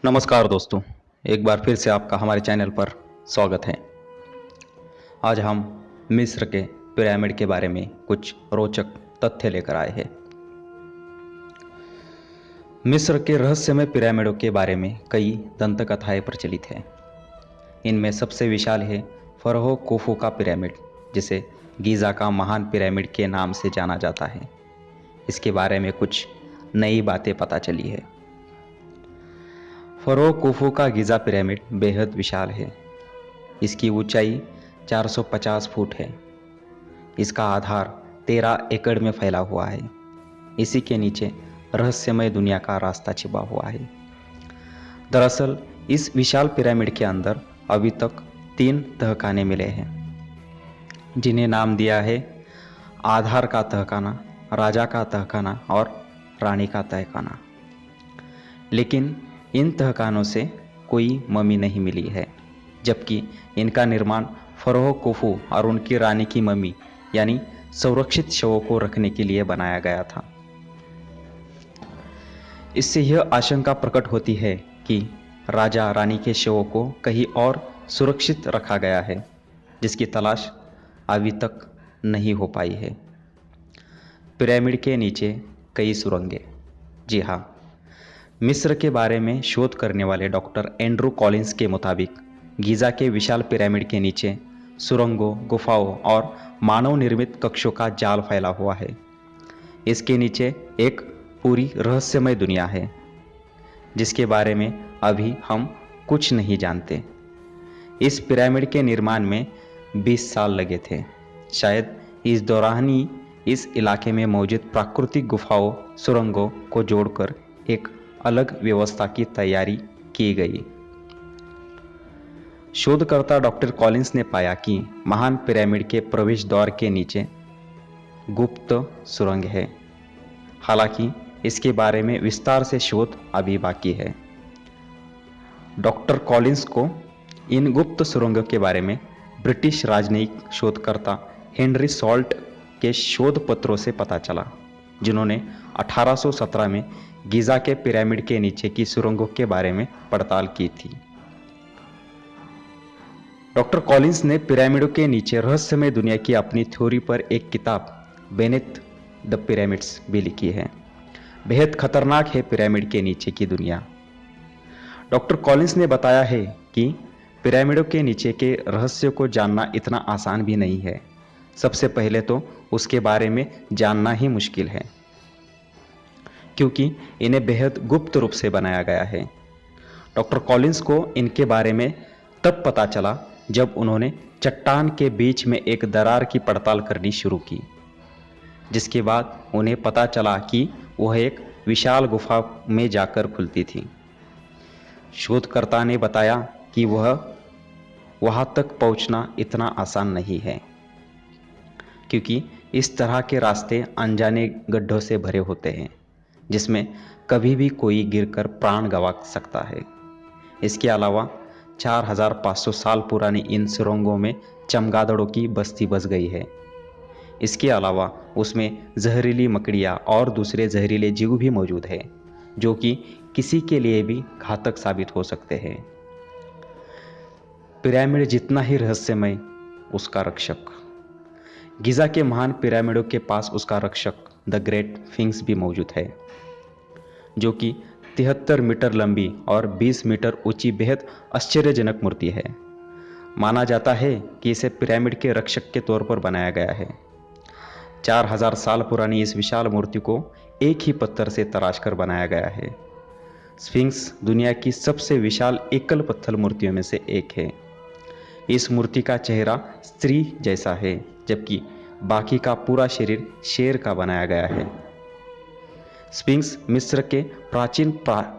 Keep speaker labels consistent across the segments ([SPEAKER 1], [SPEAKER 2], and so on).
[SPEAKER 1] नमस्कार दोस्तों, एक बार फिर से आपका हमारे चैनल पर स्वागत है। आज हम मिस्र के पिरामिड के बारे में कुछ रोचक तथ्य लेकर आए हैं। मिस्र के रहस्यमय पिरामिडों के बारे में कई दंतकथाएं प्रचलित हैं। इनमें सबसे विशाल है फरोह खुफू का पिरामिड, जिसे गीज़ा का महान पिरामिड के नाम से जाना जाता है। इसके बारे में कुछ नई बातें पता चली है। फरोह खुफू का गीज़ा पिरामिड बेहद विशाल है। इसकी ऊंचाई 450 फुट है। इसका आधार 13 एकड़ में फैला हुआ है। इसी के नीचे रहस्यमय दुनिया का रास्ता छिपा हुआ है। दरअसल इस विशाल पिरामिड के अंदर अभी तक 3 तहखाने मिले हैं, जिन्हें नाम दिया है आधार का तहखाना, राजा का तहखाना और रानी का तहखाना। लेकिन इन तहखानों से कोई ममी नहीं मिली है, जबकि इनका निर्माण फरोह खुफू और उनकी रानी की ममी यानी संरक्षित शवों को रखने के लिए बनाया गया था। इससे यह आशंका प्रकट होती है कि राजा रानी के शवों को कहीं और सुरक्षित रखा गया है, जिसकी तलाश अभी तक नहीं हो पाई है। पिरामिड के नीचे कई सुरंगें। जी हाँ, मिस्र के बारे में शोध करने वाले डॉक्टर एंड्रू कॉलिंस के मुताबिक गीज़ा के विशाल पिरामिड के नीचे सुरंगों, गुफाओं और मानव निर्मित कक्षों का जाल फैला हुआ है। इसके नीचे एक पूरी रहस्यमय दुनिया है, जिसके बारे में अभी हम कुछ नहीं जानते। इस पिरामिड के निर्माण में 20 साल लगे थे। शायद इस दौरान ही इस इलाके में मौजूद प्राकृतिक गुफाओं, सुरंगों को जोड़कर एक अलग व्यवस्था की तैयारी की गई। शोधकर्ता डॉक्टर कॉलिंस ने पाया कि महान पिरामिड के प्रवेश द्वार के नीचे गुप्त सुरंग है। हालांकि इसके बारे में विस्तार से शोध अभी बाकी है। डॉक्टर कॉलिंस को इन गुप्त सुरंगों के बारे में ब्रिटिश राजनयिक शोधकर्ता हेनरी सॉल्ट के शोध पत्रों से पता चला, जिन्होंने 1817 में गीज़ा के पिरामिड के नीचे की सुरंगों के बारे में पड़ताल की थी। डॉक्टर कॉलिंस ने पिरामिडों के नीचे रहस्यमय दुनिया की अपनी थ्योरी पर एक किताब बेनेथ द पिरामिड्स भी लिखी है। बेहद खतरनाक है पिरामिड के नीचे की दुनिया। डॉक्टर कॉलिंस ने बताया है कि पिरामिडों के नीचे के रहस्य को जानना इतना आसान भी नहीं है। सबसे पहले तो उसके बारे में जानना ही मुश्किल है, क्योंकि इन्हें बेहद गुप्त रूप से बनाया गया है। डॉक्टर कॉलिंस को इनके बारे में तब पता चला जब उन्होंने चट्टान के बीच में एक दरार की पड़ताल करनी शुरू की, जिसके बाद उन्हें पता चला कि वह एक विशाल गुफा में जाकर खुलती थी। शोधकर्ता ने बताया कि वहां तक पहुंचना इतना आसान नहीं है, क्योंकि इस तरह के रास्ते अनजाने गड्ढों से भरे होते हैं, जिसमें कभी भी कोई गिरकर प्राण गंवा सकता है। इसके अलावा 4500 साल पुरानी इन सुरंगों में चमगादड़ों की बस्ती बस गई है। इसके अलावा उसमें जहरीली मकड़ियाँ और दूसरे जहरीले जीव भी मौजूद हैं, जो कि किसी के लिए भी घातक साबित हो सकते हैं। पिरामिड जितना ही रहस्यमय, उसका रक्षक। गीज़ा के महान पिरामिडों के पास उसका रक्षक द ग्रेट स्फिंक्स भी मौजूद है, जो कि 73 मीटर लंबी और 20 मीटर ऊंची बेहद आश्चर्यजनक मूर्ति है। माना जाता है कि इसे पिरामिड के रक्षक के तौर पर बनाया गया है। 4000 साल पुरानी इस विशाल मूर्ति को एक ही पत्थर से तराश कर बनाया गया है। स्फिंक्स दुनिया की सबसे विशाल एकल पत्थर मूर्तियों में से एक है। इस मूर्ति का चेहरा स्त्री जैसा है, जबकि बाकी का पूरा शरीर शेर का बनाया गया है। स्फिंक्स मिस्र के प्राचीन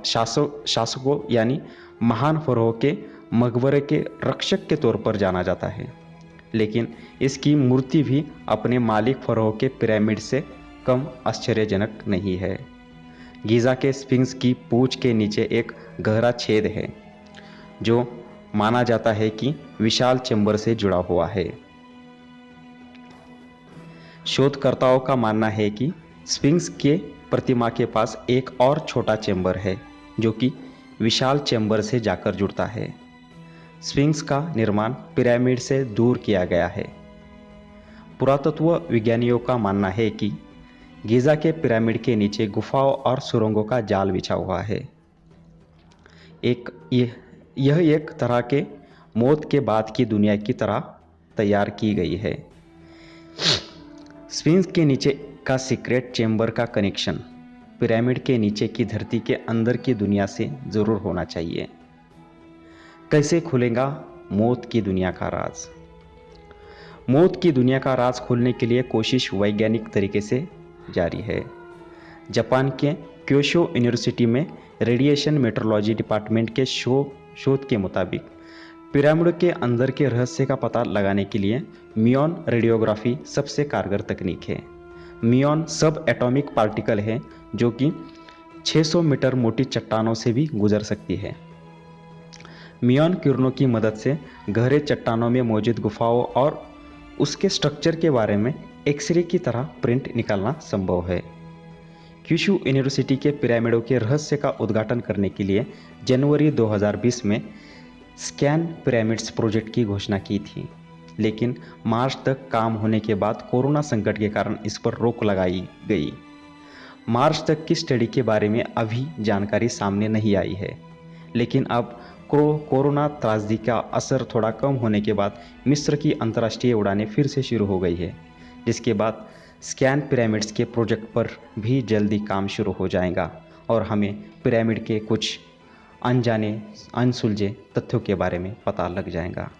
[SPEAKER 1] शासकों यानी महान फरोह के मकबरे के रक्षक के तौर पर जाना जाता है, लेकिन इसकी मूर्ति भी अपने मालिक फरोह के पिरामिड से कम आश्चर्यजनक नहीं है। गीज़ा के स्फिंक्स की पूंछ के नीचे एक गहरा छेद है, जो माना जाता है कि विशाल चैम्बर से जुड़ा हुआ है। शोधकर्ताओं का मानना है कि स्फिंक्स के प्रतिमा के पास एक और छोटा चैम्बर है, जो कि विशाल चैम्बर से जाकर जुड़ता है। स्फिंक्स का निर्माण पिरामिड से दूर किया गया है। पुरातत्व विज्ञानियों का मानना है कि गीज़ा के पिरामिड के नीचे गुफाओं और सुरंगों का जाल बिछा हुआ है। यह एक तरह के मौत के बाद की दुनिया की तरह तैयार की गई है। स्फिंक्स के नीचे का सीक्रेट चेंबर का कनेक्शन पिरामिड के नीचे की धरती के अंदर की दुनिया से जरूर होना चाहिए। कैसे खुलेगा मौत की दुनिया का राज? मौत की दुनिया का राज खोलने के लिए कोशिश वैज्ञानिक तरीके से जारी है। जापान के क्योशो यूनिवर्सिटी में रेडिएशन मेट्रोलॉजी डिपार्टमेंट के शोध के मुताबिक पिरामिड के अंदर के रहस्य का पता लगाने के लिए मियॉन रेडियोग्राफी सबसे कारगर तकनीक है। मियॉन सब एटॉमिक पार्टिकल है जो कि 600 मीटर मोटी चट्टानों से भी गुजर सकती है। मियॉन किरणों की मदद से गहरे चट्टानों में मौजूद गुफाओं और उसके स्ट्रक्चर के बारे में एक्सरे की तरह प्रिंट निकालना संभव है। क्यूशू यूनिवर्सिटी के पिरामिडों के रहस्य का उद्घाटन करने के लिए जनवरी 2020 में स्कैन पिरामिड्स प्रोजेक्ट की घोषणा की थी, लेकिन मार्च तक काम होने के बाद कोरोना संकट के कारण इस पर रोक लगाई गई। मार्च तक की स्टडी के बारे में अभी जानकारी सामने नहीं आई है, लेकिन अब कोरोना त्रासदी का असर थोड़ा कम होने के बाद मिस्र की अंतर्राष्ट्रीय उड़ानें फिर से शुरू हो गई है, जिसके बाद स्कैन पिरामिड्स के प्रोजेक्ट पर भी जल्दी काम शुरू हो जाएगा और हमें पिरामिड के कुछ अनजाने अनसुलझे तथ्यों के बारे में पता लग जाएगा।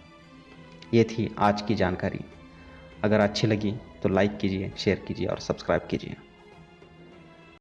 [SPEAKER 1] ये थी आज की जानकारी। अगर अच्छी लगी तो लाइक कीजिए, शेयर कीजिए और सब्सक्राइब कीजिए।